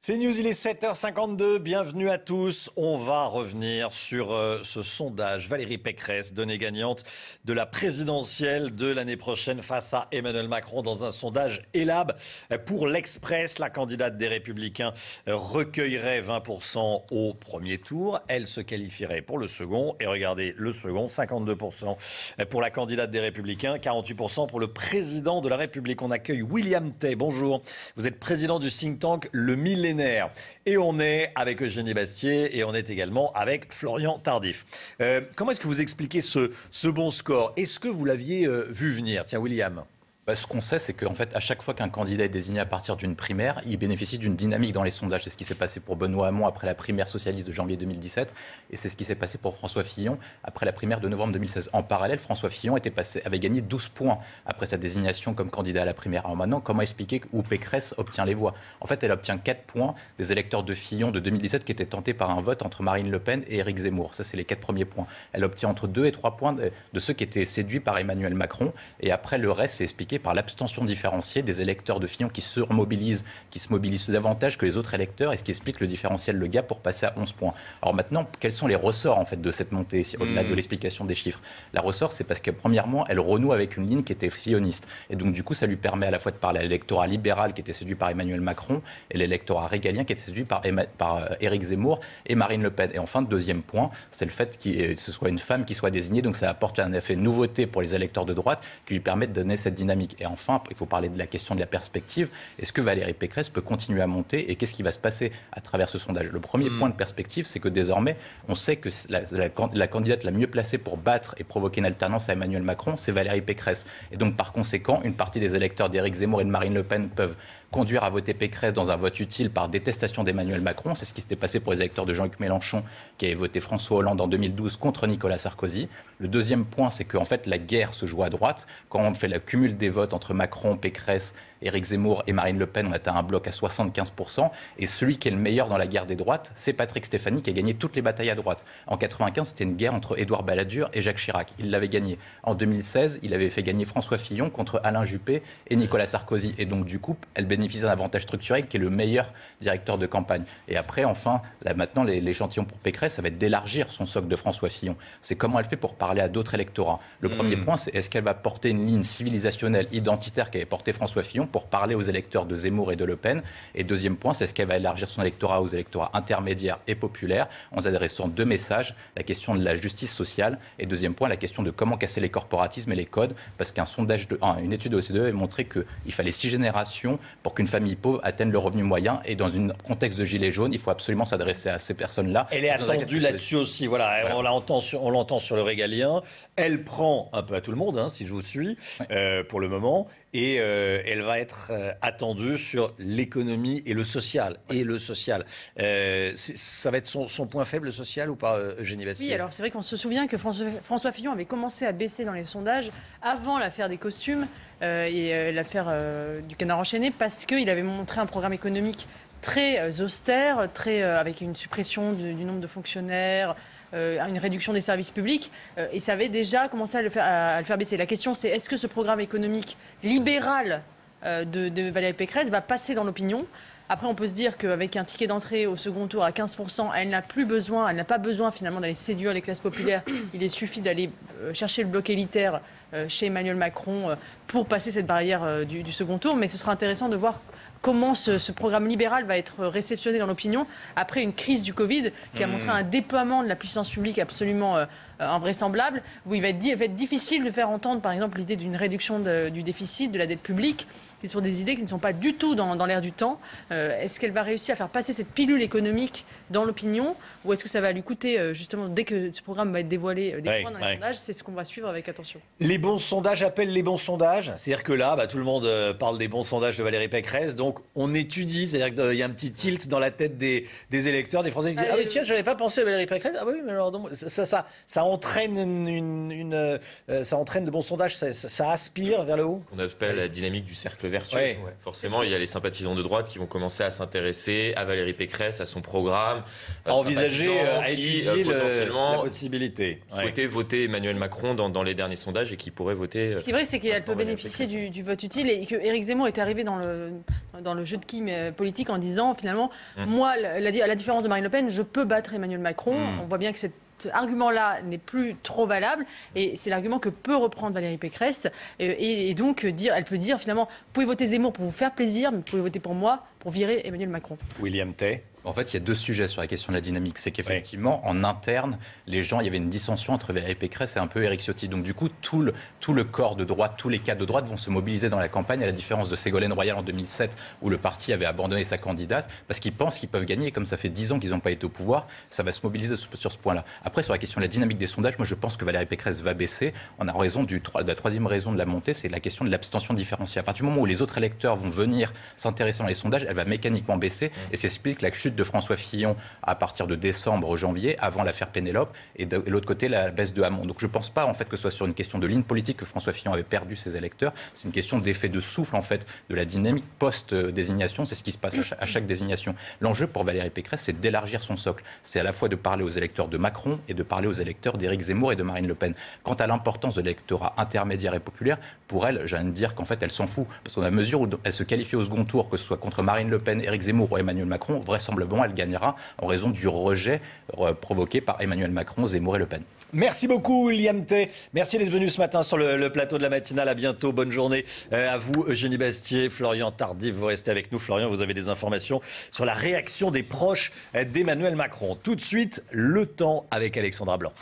C'est News, il est 7h52, bienvenue à tous. On va revenir sur ce sondage. Valérie Pécresse, donnée gagnante de la présidentielle de l'année prochaine face à Emmanuel Macron dans un sondage Elab. Pour l'Express, la candidate des Républicains recueillerait 20% au premier tour. Elle se qualifierait pour le second. Et regardez, le second, 52% pour la candidate des Républicains, 48% pour le président de la République. On accueille William Tay. Bonjour, vous êtes président du think tank Le Millénaire. Et on est avec Eugénie Bastier et on est également avec Florian Tardif. Comment est-ce que vous expliquez ce bon score? Est-ce que vous l'aviez vu venir? Tiens, William. Ce qu'on sait, c'est qu'en fait, à chaque fois qu'un candidat est désigné à partir d'une primaire, il bénéficie d'une dynamique dans les sondages. C'est ce qui s'est passé pour Benoît Hamon après la primaire socialiste de janvier 2017, et c'est ce qui s'est passé pour François Fillon après la primaire de novembre 2016. En parallèle, François Fillon avait gagné 12 points après sa désignation comme candidat à la primaire. Alors maintenant, comment expliquer où Pécresse obtient les voix? En fait, elle obtient 4 points des électeurs de Fillon de 2017 qui étaient tentés par un vote entre Marine Le Pen et Éric Zemmour. Ça, c'est les 4 premiers points. Elle obtient entre 2 et 3 points de ceux qui étaient séduits par Emmanuel Macron, et après, le reste, c'est expliqué par l'abstention différencié des électeurs de Fillon qui se mobilisent davantage que les autres électeurs, et ce qui explique le différentiel, le gap, pour passer à 11 points. Alors maintenant, quels sont les ressorts en fait de cette montée, au-delà de l'explication des chiffres? La ressort, c'est parce que premièrement, elle renoue avec une ligne qui était filloniste, et donc du coup, ça lui permet à la fois de parler à l'électorat libéral qui était séduit par Emmanuel Macron et l'électorat régalien qui était séduit par Éric Zemmour et Marine Le Pen. Et enfin, deuxième point, c'est le fait que ce soit une femme qui soit désignée, donc ça apporte un effet nouveauté pour les électeurs de droite qui lui permet de donner cette dynamique. Et enfin, il faut parler de la question de la perspective. Est-ce que Valérie Pécresse peut continuer à monter, et qu'est-ce qui va se passer à travers ce sondage? Le premier point de perspective, c'est que désormais, on sait que la candidate la mieux placée pour battre et provoquer une alternance à Emmanuel Macron, c'est Valérie Pécresse. Et donc, par conséquent, une partie des électeurs d'Éric Zemmour et de Marine Le Pen peuvent conduire à voter Pécresse dans un vote utile par détestation d'Emmanuel Macron. C'est ce qui s'était passé pour les électeurs de Jean-Luc Mélenchon, qui avaient voté François Hollande en 2012 contre Nicolas Sarkozy. Le deuxième point, c'est qu'en fait, la guerre se joue à droite. Quand on fait le cumul des votes entre Macron, Pécresse, Éric Zemmour et Marine Le Pen, on atteint un bloc à 75%. Et celui qui est le meilleur dans la guerre des droites, c'est Patrick Stéphanie, qui a gagné toutes les batailles à droite. En 1995, c'était une guerre entre Édouard Balladur et Jacques Chirac. Il l'avait gagné. En 2016, il avait fait gagner François Fillon contre Alain Juppé et Nicolas Sarkozy. Et donc, du coup, elle bénéficie d'un avantage structurel qui est le meilleur directeur de campagne. Et après, enfin, là, maintenant, l'échantillon pour Pécresse, ça va être d'élargir son socle de François Fillon. C'est comment elle fait pour parler à d'autres électorats. Le premier point, c'est est-ce qu'elle va porter une ligne civilisationnelle, identitaire qu'avait porté François Fillon pour parler aux électeurs de Zemmour et de Le Pen. Et deuxième point, c'est est-ce qu'elle va élargir son électorat aux électorats intermédiaires et populaires en adressant deux messages, la question de la justice sociale, et deuxième point, la question de comment casser les corporatismes et les codes, parce une étude de l'OCDE avait montré qu'il fallait 6 générations pour qu'une famille pauvre atteigne le revenu moyen, et dans un contexte de gilet jaune, il faut absolument s'adresser à ces personnes-là. Elle est attendue là-dessus aussi, voilà. On l'entend sur le régalien. Elle prend un peu à tout le monde, si je vous suis, pour le moment. Et elle va être attendue sur l'économie et le social. Ça va être son point faible, le social, ou pas, Eugénie Bastier? Oui, alors c'est vrai qu'on se souvient que François Fillon avait commencé à baisser dans les sondages avant l'affaire des costumes et l'affaire du Canard enchaîné, parce qu'il avait montré un programme économique très austère, avec une suppression du nombre de fonctionnaires, une réduction des services publics, et ça avait déjà commencé à le faire baisser. La question, c'est est-ce que ce programme économique libéral de Valérie Pécresse va passer dans l'opinion? Après, on peut se dire qu'avec un ticket d'entrée au second tour à 15%, elle n'a pas besoin finalement d'aller séduire les classes populaires. Il suffit d'aller chercher le bloc élitaire chez Emmanuel Macron pour passer cette barrière du second tour. Mais ce sera intéressant de voir comment ce programme libéral va être réceptionné dans l'opinion après une crise du Covid qui a montré un déploiement de la puissance publique absolument invraisemblable, où il va être difficile de faire entendre, par exemple, l'idée d'une réduction du déficit, de la dette publique, qui sont des idées qui ne sont pas du tout dans l'air du temps. Est-ce qu'elle va réussir à faire passer cette pilule économique dans l'opinion, ou est-ce que ça va lui coûter, justement, dès que ce programme va être dévoilé, des points dans les sondages? C'est ce qu'on va suivre avec attention. Les bons sondages appellent les bons sondages. C'est-à-dire que là, tout le monde parle des bons sondages de Valérie Pécresse. Donc, on étudie. C'est-à-dire qu'il y a un petit tilt dans la tête des électeurs, des Français qui disent ah oui, tiens, j'avais pas pensé à Valérie Pécresse. Ah oui, mais alors donc, ça entraîne ça entraîne de bons sondages. Ça aspire vers le haut. On appelle la dynamique du cercle vertueux. Ouais. Forcément, il y a les sympathisants de droite qui vont commencer à s'intéresser à Valérie Pécresse, à son programme, à envisager, à étudier potentiellement la possibilité. Souhaiter voter Emmanuel Macron dans les derniers sondages, et qui pourrait voter. Ce qui est vrai, c'est qu'elle peut bénéficier du vote utile, et que Éric Zemmour est arrivé dans dans le jeu de Kim politique en disant finalement, moi, à la différence de Marine Le Pen, je peux battre Emmanuel Macron. On voit bien que cet argument-là n'est plus trop valable et c'est l'argument que peut reprendre Valérie Pécresse et donc elle peut dire finalement, vous pouvez voter Zemmour pour vous faire plaisir, mais vous pouvez voter pour moi pour virer Emmanuel Macron. William Tay. En fait, il y a deux sujets sur la question de la dynamique. C'est qu'effectivement, en interne, il y avait une dissension entre Valérie Pécresse et un peu Éric Ciotti. Donc du coup, tout le corps de droite, tous les cadres de droite vont se mobiliser dans la campagne, à la différence de Ségolène Royal en 2007, où le parti avait abandonné sa candidate, parce qu'ils pensent qu'ils peuvent gagner. Et comme ça fait 10 ans qu'ils n'ont pas été au pouvoir, ça va se mobiliser sur ce point-là. Après, sur la question de la dynamique des sondages, moi je pense que Valérie Pécresse va baisser. On a raison de la troisième raison de la montée, c'est la question de l'abstention différenciée. À partir du moment où les autres électeurs vont venir s'intéresser dans les sondages, elle va mécaniquement baisser. Et c'est explique la chute de François Fillon à partir de décembre, janvier, avant l'affaire Pénélope, et de l'autre côté, la baisse de Hamon. Donc je ne pense pas en fait, que ce soit sur une question de ligne politique que François Fillon avait perdu ses électeurs. C'est une question d'effet de souffle en fait, de la dynamique post-désignation. C'est ce qui se passe à chaque désignation. L'enjeu pour Valérie Pécresse, c'est d'élargir son socle. C'est à la fois de parler aux électeurs de Macron et de parler aux électeurs d'Éric Zemmour et de Marine Le Pen. Quant à l'importance de l'électorat intermédiaire et populaire, pour elle, j'ai envie de dire qu'en fait, elle s'en fout. Parce qu'à mesure où elle se qualifie au second tour, que ce soit contre Marine Le Pen, Éric Zemmour ou Emmanuel Macron, vraisemblablement, elle gagnera en raison du rejet provoqué par Emmanuel Macron, Zemmour et Le Pen. Merci beaucoup, William Tay. Merci d'être venu ce matin sur le plateau de la matinale. À bientôt. Bonne journée à vous, Eugénie Bastier, Florian Tardif. Vous restez avec nous. Florian, vous avez des informations sur la réaction des proches d'Emmanuel Macron. Tout de suite, le temps avec Alexandra Blanc.